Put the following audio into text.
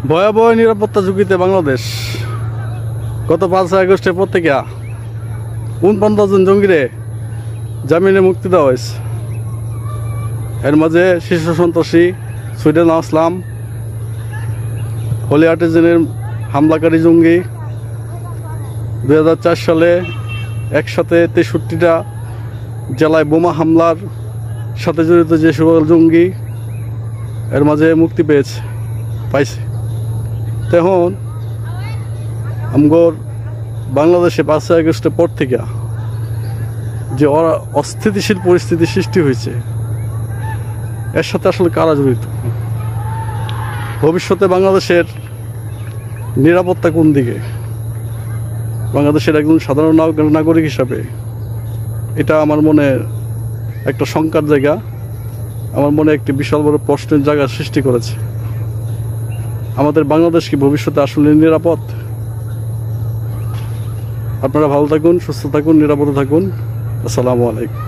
ভয়াবহ নিরাপত্তা ঝুঁকিতে বাংলাদেশ। গত 5 আগস্টের পর থেকে 49 জন জঙ্গিরে জামিনে মুক্তি দেওয়া হয়েছে। এর মাঝে শীর্ষ সন্ত্রাসী সুইডেন আসলাম, হোলি আর্টিজেনের হামলাকারী জঙ্গি, 2004 সালে একসাথে 63টা জেলায় বোমা হামলার সাথে জড়িত যে সকল জঙ্গি এর মাঝে মুক্তি পাইছে। তখন আমগর বাংলাদেশে 5 আগস্টের পর থেকে যে অস্থিতিশীল পরিস্থিতি সৃষ্টি হয়েছে, এর সাথে আসলে কারা জড়িত? ভবিষ্যতে বাংলাদেশের নিরাপত্তা কোন দিকে? বাংলাদেশের একজন সাধারণ নাগরিক হিসাবে এটা আমার মনে একটা শঙ্কার জায়গা, আমার মনে একটি বিশাল বড় প্রশ্নের জায়গা সৃষ্টি করেছে। আমাদের বাংলাদেশ কি ভবিষ্যতে আসলে নিরাপদ? আপনারা ভালো থাকুন, সুস্থ থাকুন, নিরাপদে থাকুন। আসসালামু আলাইকুম।